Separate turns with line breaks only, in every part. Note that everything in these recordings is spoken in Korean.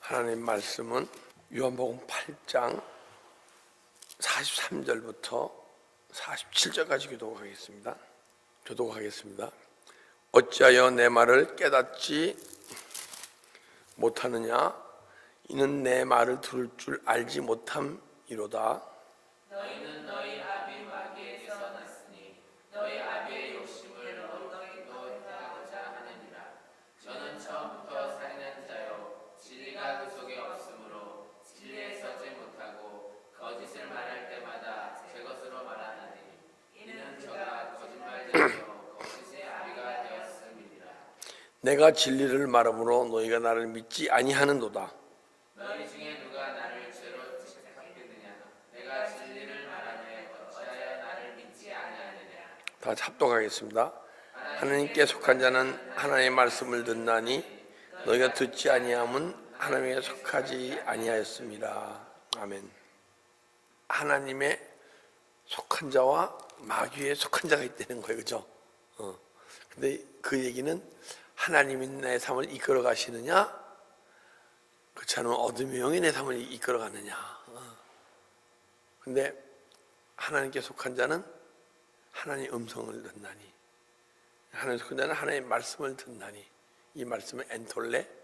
하나님 말씀은 요한복음 8장 43절부터 47절까지 교독하겠습니다. 어찌하여 내 말을 깨닫지 못하느냐? 이는 내 말을 들을 줄 알지 못함이로다.
너희는 너희 아비 마귀에게서 났으니 너희 아비의 욕심을 너희하고자 하느니라. 저는 처음부터 살인한 자요 진리가 그 속에 없으므로 진리에 서지 못하고 거짓을 말할 때마다 제 것으로 말하나니 이는 저가 거짓말쟁이요 거짓의 아비가 되었음이니라.
내가 진리를 말함으로 너희가 나를 믿지 아니하는도다.
너희 중에 누가 나를 죄로 책하겠느냐? 내가 진리를 말하되 어찌하여 나를 믿지 아니하느냐?
다 합독하겠습니다. 하나님께 속한 자는 하나님의 말씀을 듣나니 너희가 듣지 아니함은 하나님에 속하지 아니하였습니다. 아멘. 하나님의 속한 자와 마귀에 속한 자가 있다는 거예요, 그죠? 근데 그 얘기는 하나님이 내 삶을 이끌어 가시느냐, 그렇지 않으면 어둠의 영이 내 삶을 이끌어 가느냐. 근데 하나님께 속한 자는 하나님의 음성을 듣나니, 하나님께 속한 자는 하나님의 말씀을 듣나니, 이 말씀은 엔톨레,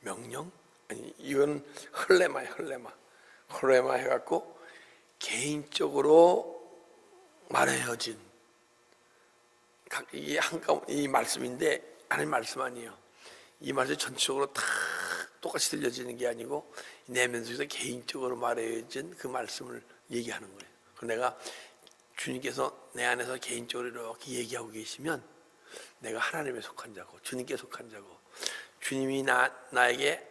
명령, 아니 이건 헐레마 해갖고 개인적으로 말해진 이 말씀인데 하나님 말씀 아니에요. 이 말씀이 전체적으로 다 똑같이 들려지는 게 아니고 내면 속에서 개인적으로 말해진 그 말씀을 얘기하는 거예요. 내가 주님께서 내 안에서 개인적으로 이렇게 얘기하고 계시면 내가 하나님에 속한 자고 주님께 속한 자고, 주님이 나에게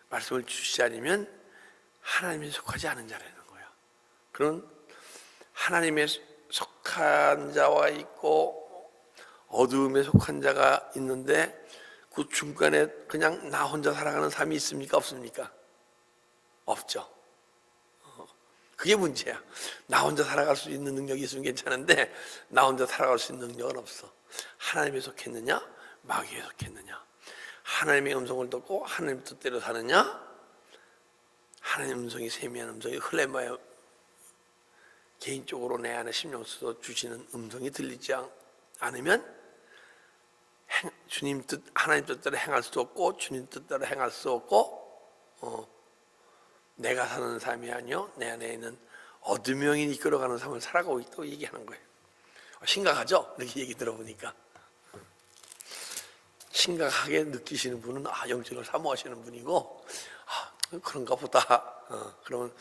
말씀을 주시지 않으면 하나님에 속하지 않은 자라는 거예요. 그런 하나님에 속한 자와 있고 어두움에 속한 자가 있는데 그 중간에 그냥 나 혼자 살아가는 삶이 있습니까? 없습니까? 없죠. 그게 문제야. 나 혼자 살아갈 수 있는 능력이 있으면 괜찮은데 나 혼자 살아갈 수 있는 능력은 없어. 하나님에 속했느냐? 마귀에 속했느냐? 하나님의 음성을 듣고 하나님 뜻대로 사느냐? 하나님의 음성이 세미한 음성이 흘레마의 개인적으로 내 안에 심령수도 주시는 음성이 들리지 않으면 주님 뜻, 하나님 뜻대로 행할 수 없고 주님 뜻대로 행할 수 없고 내가 사는 삶이 아니요 내 안에 있는 어둠의 영이 이끌어가는 삶을 살아가고 있다고 얘기하는 거예요. 심각하죠? 이렇게 얘기 들어보니까 심각하게 느끼시는 분은 영적을 사모하시는 분이고 그런가 보다. 그러면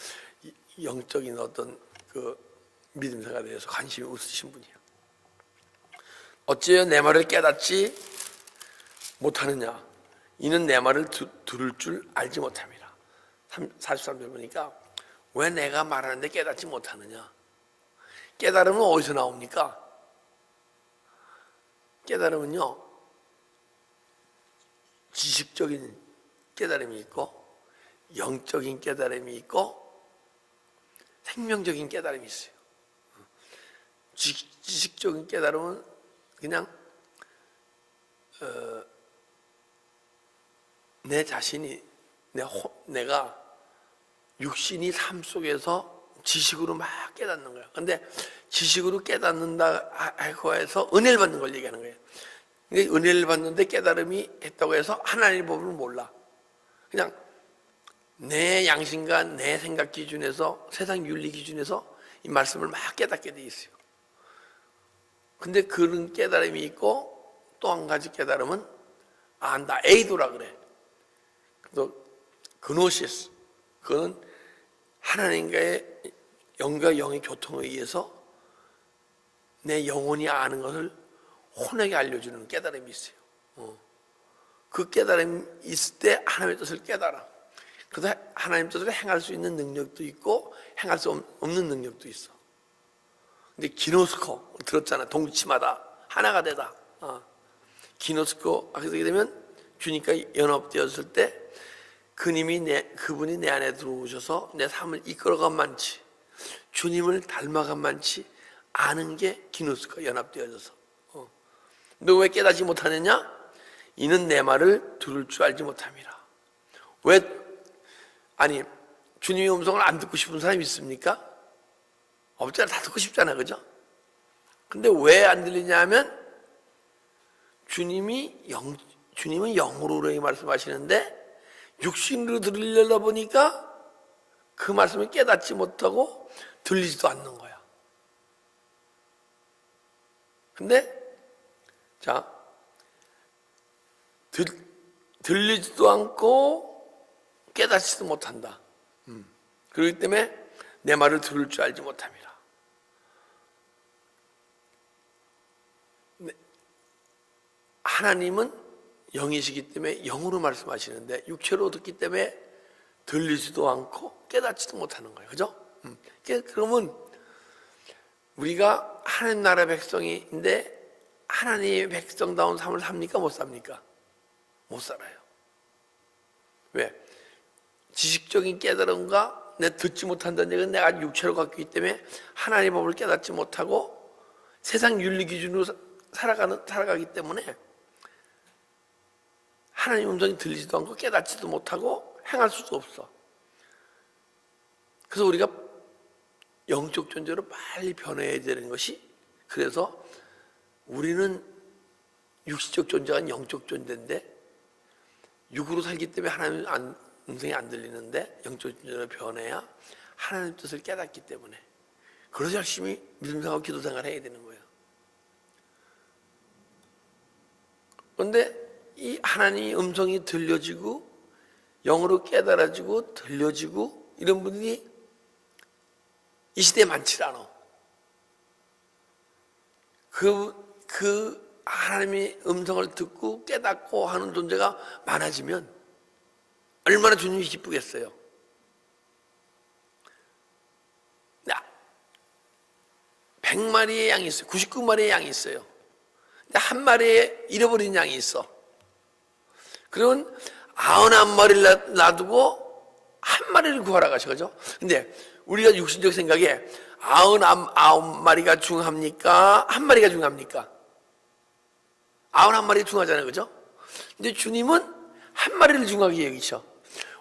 영적인 어떤 그 믿음생활에 대해서 관심이 있으신 분이에요. 어찌하여 내 말을 깨닫지 못하느냐? 이는 내 말을 들을 줄 알지 못함이라. 43절 보니까 왜 내가 말하는데 깨닫지 못하느냐? 깨달음은 어디서 나옵니까? 깨달음은요, 지식적인 깨달음이 있고 영적인 깨달음이 있고 생명적인 깨달음이 있어요. 지식적인 깨달음은 그냥 내 자신이 내가 육신이 삶 속에서 지식으로 막 깨닫는 거야. 근데 지식으로 깨닫는다 하고 해서 은혜를 받는 걸 얘기하는 거예요. 근데 은혜를 받는데 깨달음이 했다고 해서 하나님의 법을 몰라. 그냥 내 양심과 내 생각 기준에서, 세상 윤리 기준에서 이 말씀을 막 깨닫게 돼 있어요. 근데 그런 깨달음이 있고 또 한 가지 깨달음은 나 에이도라 그래. 또 그노시스, 그건 하나님과의 영과 영의 교통에 의해서 내 영혼이 아는 것을 혼에게 알려주는 깨달음이 있어요. 그 깨달음이 있을 때 하나님의 뜻을 깨달아. 그래서 하나님의 뜻을 행할 수 있는 능력도 있고 행할 수 없는 능력도 있어. 근데 기노스코 들었잖아. 동치마다 하나가 되다. 기노스코 하게 되면 주님과 연합되었을 때 그분이 내 안에 들어오셔서 내 삶을 이끌어간 만치, 주님을 닮아간 만치 아는 게 기노스코 연합되어져서. 너 왜 깨닫지 못하느냐? 이는 내 말을 들을 줄 알지 못함이라. 왜, 아니, 주님의 음성을 안 듣고 싶은 사람이 있습니까? 없잖아. 다 듣고 싶잖아. 그죠? 근데 왜 안 들리냐 하면, 주님은 영으로 말씀하시는데, 육신으로 들으려다 보니까 그 말씀을 깨닫지 못하고 들리지도 않는 거야. 근데, 자, 들리지도 않고 깨닫지도 못한다. 그렇기 때문에 내 말을 들을 줄 알지 못합니다. 하나님은 영이시기 때문에 영으로 말씀하시는데 육체로 듣기 때문에 들리지도 않고 깨닫지도 못하는 거예요. 그죠? 그러면 우리가 하나님 나라 백성인데 하나님의 백성다운 삶을 삽니까? 못 삽니까? 못 살아요. 왜? 지식적인 깨달음과 내 듣지 못한다는 얘기는 내가 육체로 갖고 있기 때문에 하나님의 법을 깨닫지 못하고 세상 윤리 기준으로 살아가기 때문에 하나님 음성이 들리지도 않고 깨닫지도 못하고 행할 수도 없어. 그래서 우리가 영적 존재로 빨리 변해야 되는 것이, 그래서 우리는 육신적 존재가 아닌 영적 존재인데 육으로 살기 때문에 하나님 음성이 안 들리는데 영적 존재로 변해야 하나님 뜻을 깨닫기 때문에, 그래서 열심히 믿음생활 기도 생활을 해야 되는 거예요. 그런데 이 하나님의 음성이 들려지고 영으로 깨달아지고 들려지고 이런 분들이 이 시대에 많지 않아. 그 하나님의 음성을 듣고 깨닫고 하는 존재가 많아지면 얼마나 주님이 기쁘겠어요. 100마리의 양이 있어요. 99마리의 양이 있어요. 근데 한 마리에 잃어버린 양이 있어. 그러면 99마리를 놔두고 한 마리를 구하러 가셔. 그죠? 근데 우리가 육신적 생각에 99마리가 중요합니까? 한 마리가 중요합니까? 99마리 중요하잖아요. 그죠? 근데 주님은 한 마리를 중요하게 여기셔.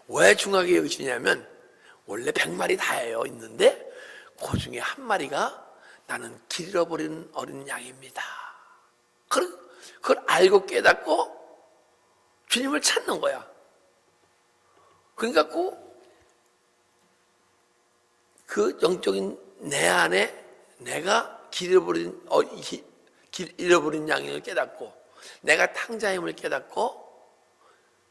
왜 중요하게 여기시냐면 원래 100마리 다예요. 있는데 그 중에 한 마리가 나는 길 잃어버린 어린 양입니다. 그걸 알고 깨닫고 주님을 찾는 거야. 그러니까 그 영적인 내 안에 내가 길 잃어버린 양을 깨닫고 내가 탕자임을 깨닫고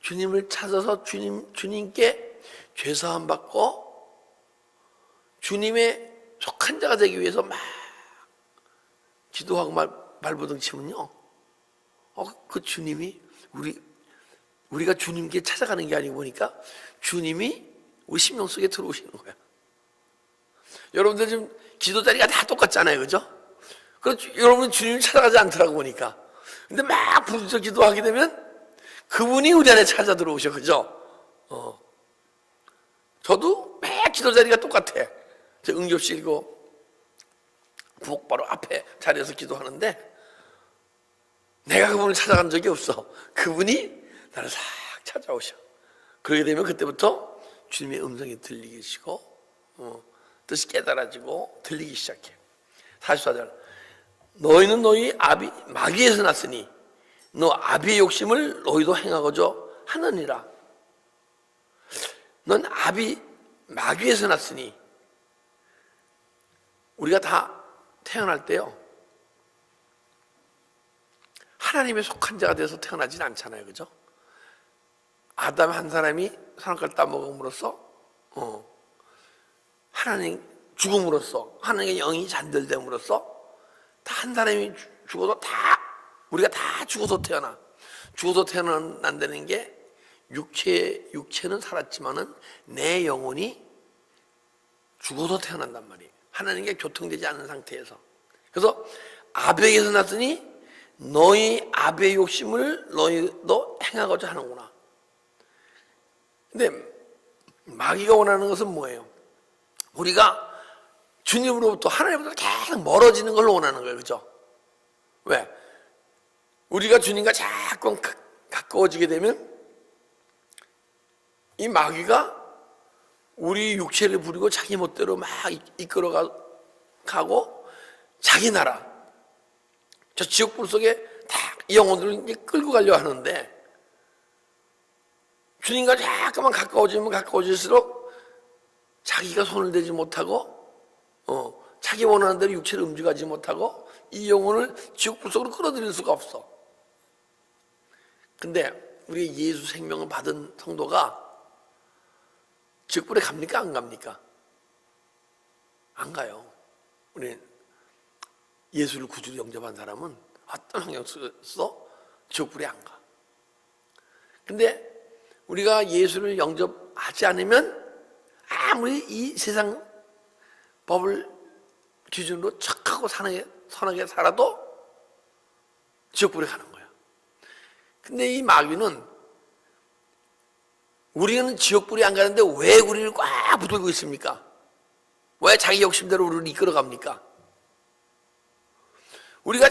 주님을 찾아서 주님께 죄사함 받고 주님의 속한 자가 되기 위해서 막 기도하고 발버둥 치면요, 그 주님이 우리가 주님께 찾아가는 게 아니고 보니까 주님이 우리 심령 속에 들어오시는 거야. 여러분들 지금 기도 자리가 다 똑같잖아요. 그죠? 그래서 여러분 주님을 찾아가지 않더라고 보니까. 근데 막 부르짖어 기도하게 되면 그분이 우리 안에 찾아 들어오셔. 그죠? 저도 매 기도 자리가 똑같아. 저 응접실 부엌 바로 앞에 자리에서 기도하는데 내가 그분을 찾아간 적이 없어. 그분이 나를 싹 찾아오셔. 그러게 되면 그때부터 주님의 음성이 들리기 시작하고 뜻이 깨달아지고 들리기 시작해. 44절. 너희는 너희 아비 마귀에서 났으니 너 아비의 욕심을 너희도 행하고자 하느니라. 넌 마귀에서 났으니, 우리가 다 태어날 때요 하나님의 속한 자가 돼서 태어나진 않잖아요. 그죠? 아담 한 사람이 선악과를 따먹음으로써 하나님 죽음으로써 하나님의 영이 잔들됨으로써 다 한 사람이 죽어도 우리가 다 죽어서 태어나. 죽어서 태어난다는 게 육체는 살았지만은 내 영혼이 죽어서 태어난단 말이에요. 하나님께 교통되지 않은 상태에서. 그래서 아벨에서 났으니 너희 아벨의 욕심을 너희도 행하고자 하는구나. 근데 마귀가 원하는 것은 뭐예요? 우리가 주님으로부터 하나님으로부터 계속 멀어지는 걸 원하는 거예요. 그죠? 왜? 우리가 주님과 자꾸 가까워지게 되면 이 마귀가 우리 육체를 부리고 자기 멋대로 막 이끌어가고 자기 나라, 저 지옥불 속에 다 이 영혼들을 끌고 가려고 하는데, 주님과 자꾸만 가까워지면 가까워질수록 자기가 손을 대지 못하고 자기 원하는 대로 육체를 움직이지 못하고 이 영혼을 지옥불 속으로 끌어들일 수가 없어. 근데 우리 예수 생명을 받은 성도가 지옥불에 갑니까? 안 갑니까? 안 가요. 우리 예수를 구주로 영접한 사람은 어떤 환경 속에서 지옥불에 안 가. 근데 우리가 예수를 영접하지 않으면 아무리 이 세상 법을 기준으로 척하고 선하게 살아도 지옥불에 가는 거야. 근데 이 마귀는 우리는 지옥불에 안 가는데 왜 우리를 꽉 붙들고 있습니까? 왜 자기 욕심대로 우리를 이끌어갑니까? 우리가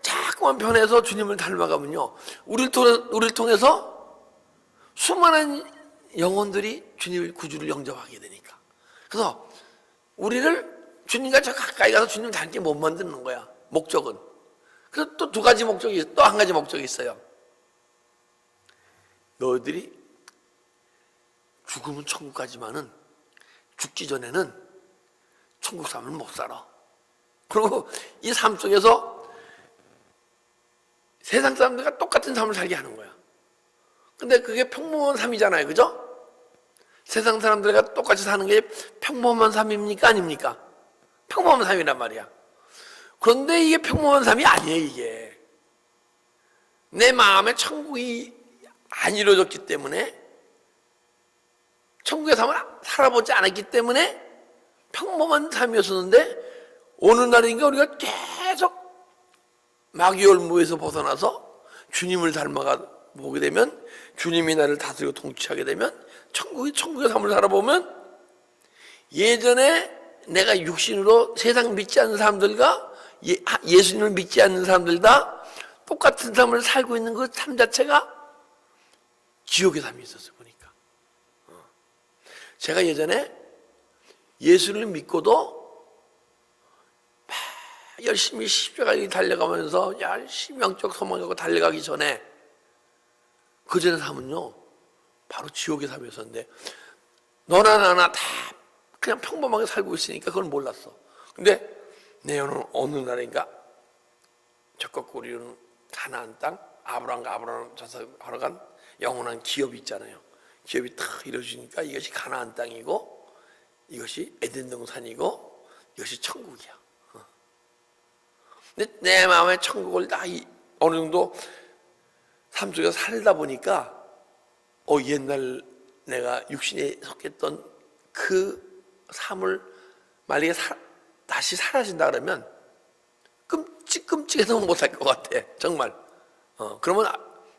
자꾸만 변해서 주님을 닮아가면요, 우리를 통해서 수많은 영혼들이 주님을 구주를 영접하게 되니까. 그래서 우리를 주님과 저 가까이 가서 주님 닮게 못 만드는 거야, 목적은. 그래서 또 두 가지 목적이 있어요. 또 한 가지 목적이 있어요. 너희들이 죽으면 천국 가지만은 죽기 전에는 천국 삶을 못 살아. 그리고 이 삶 속에서 세상 사람들과 똑같은 삶을 살게 하는 거야. 근데 그게 평범한 삶이잖아요, 그죠? 세상 사람들과 똑같이 사는 게 평범한 삶입니까? 아닙니까? 평범한 삶이란 말이야. 그런데 이게 평범한 삶이 아니에요, 이게. 내 마음에 천국이 안 이루어졌기 때문에, 천국의 삶을 살아보지 않았기 때문에 평범한 삶이었었는데, 어느 날인가 우리가 계속 마귀 올무에서 벗어나서 주님을 닮아가 보게 되면, 주님이 나를 다스리고 통치하게 되면, 천국의 삶을 살아보면, 예전에 내가 육신으로 세상 믿지 않는 사람들과 예수님을 믿지 않는 사람들 다 똑같은 삶을 살고 있는 그 삶 자체가 지옥의 삶이 있었어요, 보니까. 제가 예전에 예수를 믿고도 열심히 십자가를 달려가면서 열심히 영적 소망하고 달려가기 전에, 그 전에 삶은요 바로 지옥의 삶이었었는데, 너나 나나 다 그냥 평범하게 살고 있으니까 그걸 몰랐어. 근데 내 어느 날인가 적극 우리는 가나안 땅, 아브라함 전사하러 간 영원한 기업이 있잖아요. 기업이 탁 이루어지니까 이것이 가나안 땅이고, 이것이 에덴 동산이고, 이것이 천국이야. 근데 내 마음에 천국을 다 어느 정도 삶 속에서 살다 보니까, 옛날 내가 육신에 속했던 그 삶을 만약에 다시 사라진다 그러면 끔찍해서 못 살 것 같아, 정말. 그러면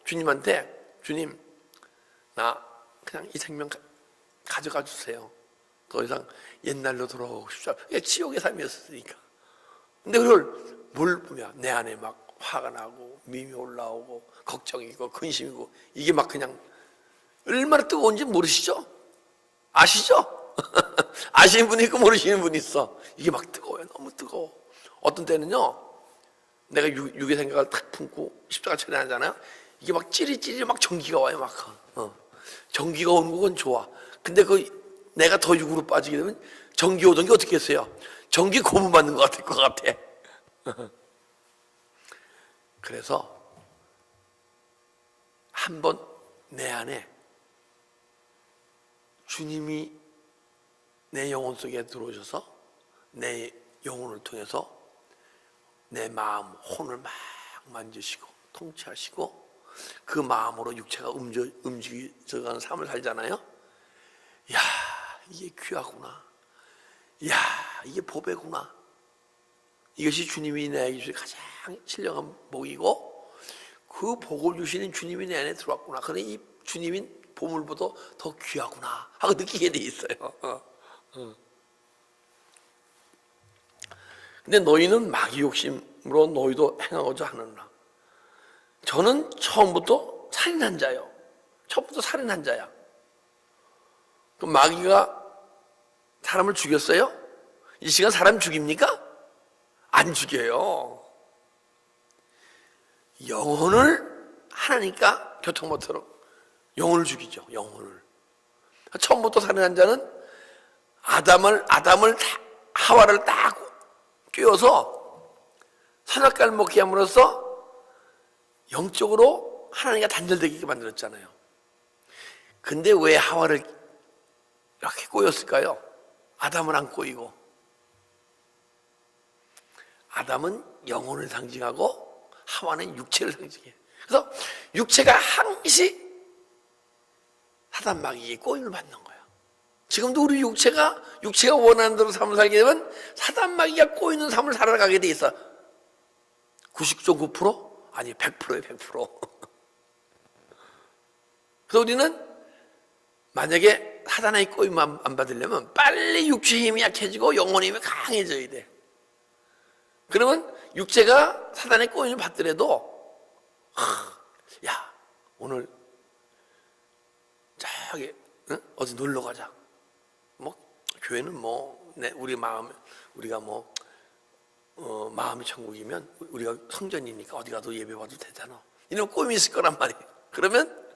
주님한테, 주님, 나 그냥 이 생명 가져가 주세요. 더 이상 옛날로 돌아가고 싶지 않아. 그게 지옥의 삶이었으니까. 근데 그걸 뭘 보면 내 안에 막 화가 나고 미움이 올라오고 걱정이고 근심이고, 이게 막 그냥 얼마나 뜨거운지 모르시죠? 아시죠? 아시는 분이 있고 모르시는 분이 있어. 이게 막 뜨거워요. 너무 뜨거워. 어떤 때는요, 내가 육의 생각을 탁 품고 십자가 처리하잖아요. 이게 막 찌릿찌릿 막 전기가 와요. 막 전기가 오는 건 좋아. 근데 내가 더 육으로 빠지게 되면 전기 오던 게 어떻게 했어요? 전기 고문 받는 것 같을 것 같아. 그래서 한번 내 안에 주님이 내 영혼 속에 들어오셔서 내 영혼을 통해서 내 마음, 혼을 막 만지시고 통치하시고, 그 마음으로 육체가 움직여가는 삶을 살잖아요. 야, 이게 귀하구나. 야, 이게 보배구나. 이것이 주님이 내게 주신 가장 신령한 복이고, 그 복을 주시는 주님이 내 안에 들어왔구나. 그러니 이 주님이 보물보다 더 귀하구나 하고 느끼게 돼 있어요. 근데 너희는 마귀 욕심으로 너희도 행하고자 하느니라. 저는 처음부터 살인한 자요. 처음부터 살인한 자야. 그럼 마귀가 사람을 죽였어요? 이 시간 사람 죽입니까? 안 죽여요. 영혼을 하나니까 교통 못하도록 영혼을 죽이죠. 영혼을. 처음부터 살인한 자는 하와를 딱 꿰어서 선악과를 먹게 함으로써 영적으로 하나님과 단절되게 만들었잖아요. 근데 왜 하와를 이렇게 꼬였을까요? 아담은 안 꼬이고. 아담은 영혼을 상징하고 하와는 육체를 상징해요. 그래서 육체가 항시 사단 마귀의 꼬임을 받는 거예요. 지금도 우리 육체가 원하는 대로 삶을 살게 되면 사단 마귀가 꼬이는 삶을 살아가게 돼 있어. 99.9%? 아니 100%예요. 100%. 그래서 우리는 만약에 사단의 꼬임 안 받으려면 빨리 육체의 힘이 약해지고 영혼의 힘이 강해져야 돼. 그러면 육체가 사단의 꼬임을 받더라도 야 오늘 저기 어디 놀러 가자. 뭐 교회는 우리 마음 우리가 마음이 천국이면 우리가 성전이니까 어디 가도 예배 봐도 되잖아. 이런 꿈이 있을 거란 말이에요. 그러면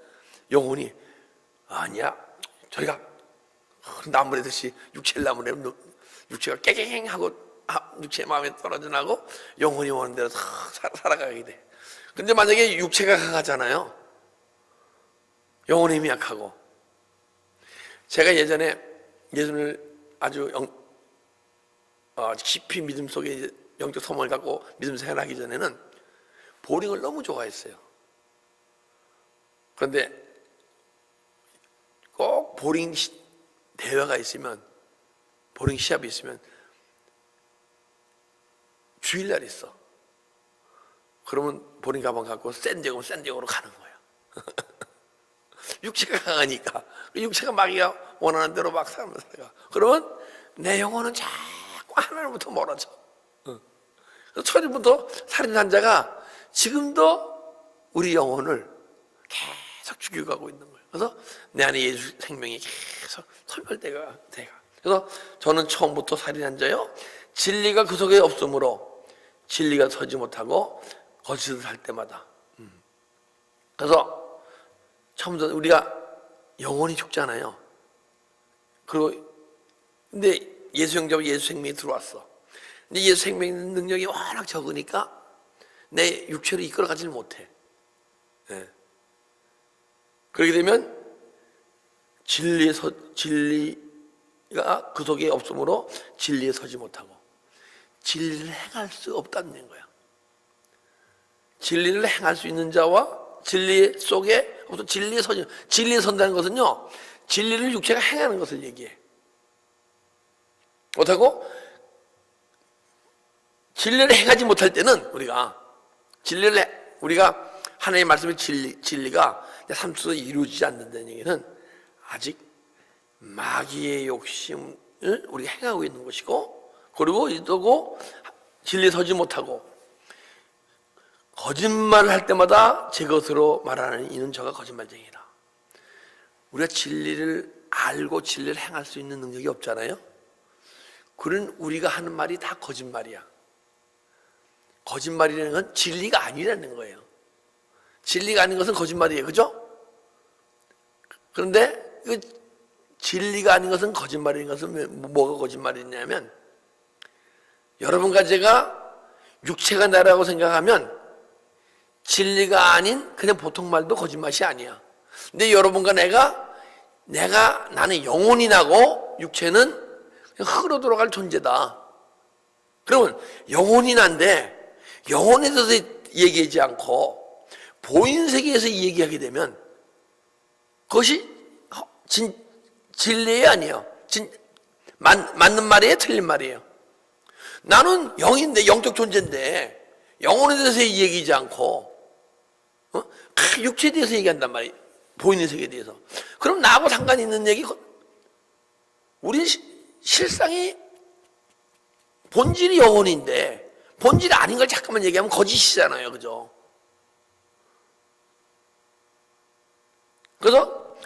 영혼이 아니야. 저희가 나무래듯이 육체를 나무래면 육체가 깨갱하고 육체의 마음에 떨어져 나고 영혼이 원하는 대로 살아가게 돼. 근데 만약에 육체가 강하잖아요. 영혼의 힘이 약하고. 제가 예전에 예수를 아주 깊이 믿음 속에 영적 소망을 갖고 믿음 생활하기 전에는 보링을 너무 좋아했어요. 그런데 꼭 보링 대회가 있으면, 보링 시합이 있으면 주일날 있어. 그러면 보링 가방 갖고 샌딩으로 가는 거야. 육체가 강하니까. 육체가 마귀가 원하는 대로 막 살아가. 그러면 내 영혼은 자꾸 하나님부터 멀어져. 그래서 처음부터 살인한 자가 지금도 우리 영혼을 계속 죽여가고 있는 거예요. 그래서 내 안에 예수 생명이 계속 소멸돼가. 그래서 저는 처음부터 살인한 자요. 진리가 그 속에 없으므로 진리가 서지 못하고 거짓을 할 때마다. 그래서 처음부터 우리가 영혼이 죽잖아요. 근데 예수 영접에 예수 생명이 들어왔어. 근데 예수 생명 능력이 워낙 적으니까 내 육체를 이끌어가지를 못해. 네. 그렇게 되면 진리가 그 속에 없으므로 진리에 서지 못하고 진리를 행할 수 없다는 거야. 진리를 행할 수 있는 자와 진리 속에 진리에 선다는 것은요, 진리를 육체가 행하는 것을 얘기해. 못하고 진리를 행하지 못할 때는 우리가 하나님의 말씀의 진리가 내 삶 속에서 이루어지지 않는다는 얘기는 아직 마귀의 욕심을 우리가 행하고 있는 것이고, 그리고 진리에 서지 못하고 거짓말을 할 때마다 제 것으로 말하는 이는 저가 거짓말쟁이라. 우리가 진리를 알고 진리를 행할 수 있는 능력이 없잖아요. 그런 우리가 하는 말이 다 거짓말이야. 거짓말이라는 건 진리가 아니라는 거예요. 진리가 아닌 것은 거짓말이에요. 그죠? 그런데 진리가 아닌 것은 거짓말인 것은 뭐가 거짓말이냐면, 여러분과 제가 육체가 나라고 생각하면 진리가 아닌 그냥 보통 말도 거짓말이 아니야. 근데 여러분과 나는 영혼이 나고 육체는 그냥 흙으로 돌아갈 존재다. 그러면 영혼이 난데 영혼에 대해서 얘기하지 않고 보이는 세계에서 얘기하게 되면 그것이 진리예요, 아니에요? 맞는 말이에요, 틀린 말이에요? 나는 영인데, 영적 존재인데 영혼에 대해서 얘기하지 않고 육체에 대해서 얘기한단 말이에요. 보이는 세계에 대해서. 그럼 나하고 상관이 있는 얘기, 우리 실상이 본질이 영혼인데 본질이 아닌 걸 잠깐만 얘기하면 거짓이잖아요. 그죠? 그래서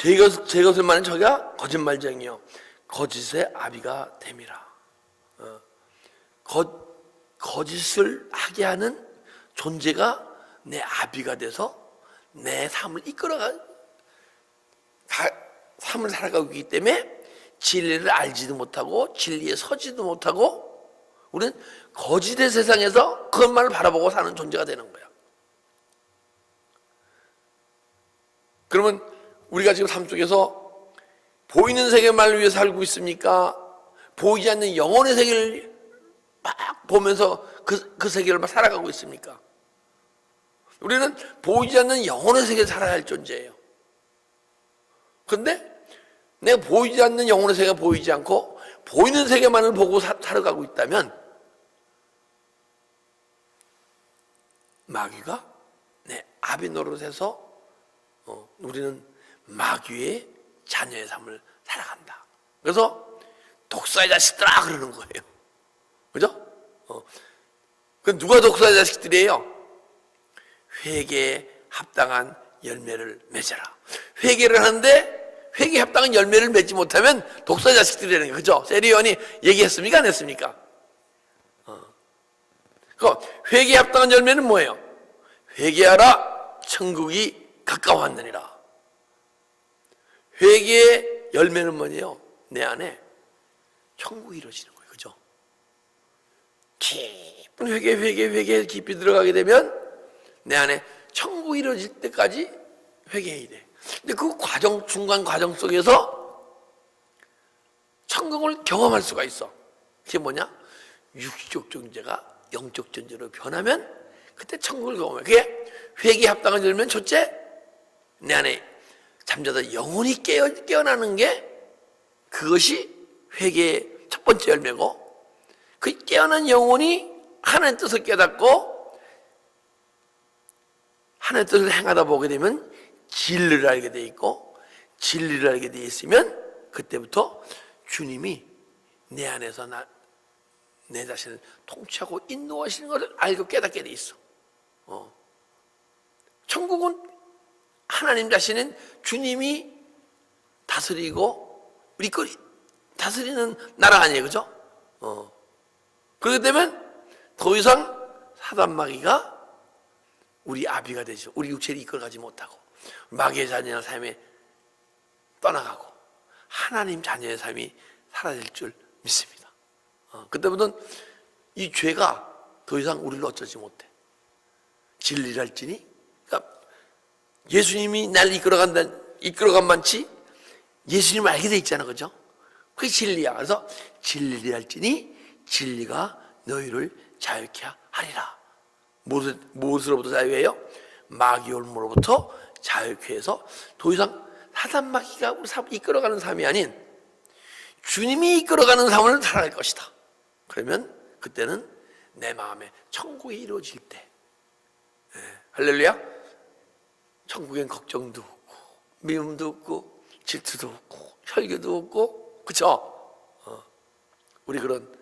제 것을 말하는 저가 거짓말쟁이요 거짓의 아비가 됨이라. 거짓을 하게 하는 존재가 내 아비가 돼서 내 삶을 삶을 살아가고 있기 때문에 진리를 알지도 못하고 진리에 서지도 못하고 우리는 거짓의 세상에서 그것만을 바라보고 사는 존재가 되는 거야. 그러면 우리가 지금 삶 속에서 보이는 세계만을 위해 살고 있습니까? 보이지 않는 영혼의 세계를 막 보면서 그 세계를 막 살아가고 있습니까? 우리는 보이지 않는 영혼의 세계를 살아야 할 존재예요. 그런데 내가 보이지 않는 영혼의 세계가 보이지 않고 보이는 세계만을 보고 살아가고 있다면 마귀가 내 아비 노릇에서 우리는 마귀의 자녀의 삶을 살아간다. 그래서 독사의 자식들아 그러는 거예요. 그죠? 그 누가 독사의 자식들이에요? 회개에 합당한 열매를 맺어라. 회개를 하는데 회개에 합당한 열매를 맺지 못하면 독사의 자식들이라는 거예요. 그죠? 세리온이 얘기했습니까? 안 했습니까? 그 회개에 합당한 열매는 뭐예요? 회개하라 천국이 가까웠느니라. 회개의 열매는 뭐예요? 내 안에 천국이 이루어지는 거예요. 그죠? 깊은 회개 깊이 들어가게 되면 내 안에 천국이 이루어질 때까지 회개해야 돼. 근데 그 중간 과정 속에서 천국을 경험할 수가 있어. 그게 뭐냐? 육적 존재가 영적 존재로 변하면 그때 천국을 경험해. 그게 회개에 합당한 열매는 첫째, 내 안에 잠자다 영혼이 깨어나는 게 그것이 회개의 첫 번째 열매고, 그 깨어난 영혼이 하나님의 뜻을 깨닫고 하나님의 뜻을 행하다 보게 되면 진리를 알게 돼 있고, 진리를 알게 돼 있으면 그때부터 주님이 내 안에서 내 자신을 통치하고 인도하시는 것을 알고 깨닫게 돼 있어. 천국은 하나님 자신은 주님이 다스리고 다스리는 나라 아니에요, 그죠? 그렇기 때문에 더 이상 사단 마귀가 우리 아비가 되죠. 우리 육체를 이끌어가지 못하고 마귀의 자녀의 삶에 떠나가고 하나님 자녀의 삶이 사라질 줄 믿습니다. 그때부터는 이 죄가 더 이상 우리를 어쩌지 못해. 진리를 할지니, 그러니까 예수님이 날 이끌어간 만치 예수님을 알게 돼 있잖아, 그죠? 그게 진리야. 그래서 진리를 할지니 진리가 너희를 자유케 하리라. 무엇으로부터 자유해요? 마귀 올무로부터 자유케 해서 더 이상 사단 마귀가 이끌어가는 삶이 아닌 주님이 이끌어가는 삶을 살아갈 것이다. 그러면 그때는 내 마음에 천국이 이루어질 때, 할렐루야. 천국엔 걱정도 없고 미움도 없고 질투도 없고 혈기도 없고, 그쵸? 우리 그런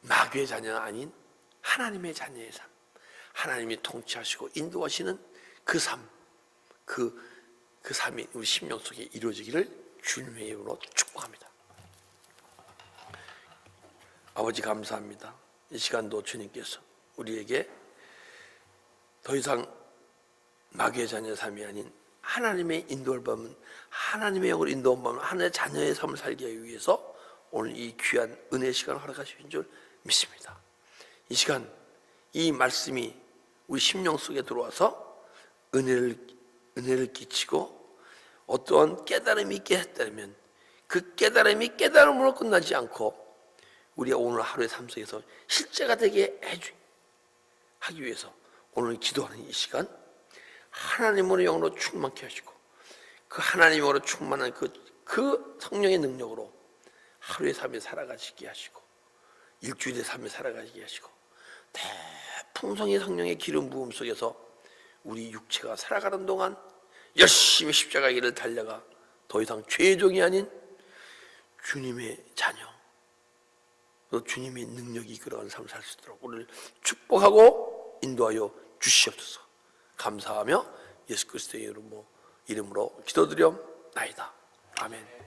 마귀의 자녀가 아닌 하나님의 자녀의 삶, 하나님이 통치하시고 인도하시는 그 삶, 그 삶이 우리 심령 속에 이루어지기를 주님의 이름으로 축복합니다. 아버지 감사합니다. 이 시간도 주님께서 우리에게 더 이상 마귀의 자녀의 삶이 아닌 하나님의 인도를 받는, 하나님의 영을 인도를 받는 하나님의 자녀의 삶을 살기 위해서 오늘 이 귀한 은혜의 시간을 허락하신 줄 믿습니다. 이 시간 이 말씀이 우리 심령 속에 들어와서 은혜를 끼치고 어떠한 깨달음이 있게 했다면 그 깨달음이 깨달음으로 끝나지 않고 우리가 오늘 하루의 삶 속에서 실제가 되게 하기 위해서 오늘 기도하는 이 시간 하나님으로 영으로 충만케 하시고 그 하나님으로 충만한 그 성령의 능력으로 하루의 삶에 살아가시게 하시고 일주일의 삶에 살아가시게 하시고 대풍성의 성령의 기름 부음 속에서 우리 육체가 살아가는 동안 열심히 십자가 길을 달려가 더 이상 죄의 종이 아닌 주님의 자녀, 또 주님의 능력이 이끌어가는 삶을 살 수 있도록 오늘 축복하고 인도하여 주시옵소서. 감사하며 예수 그리스도의 이름으로 이름으로 기도드렸나이다. 아멘.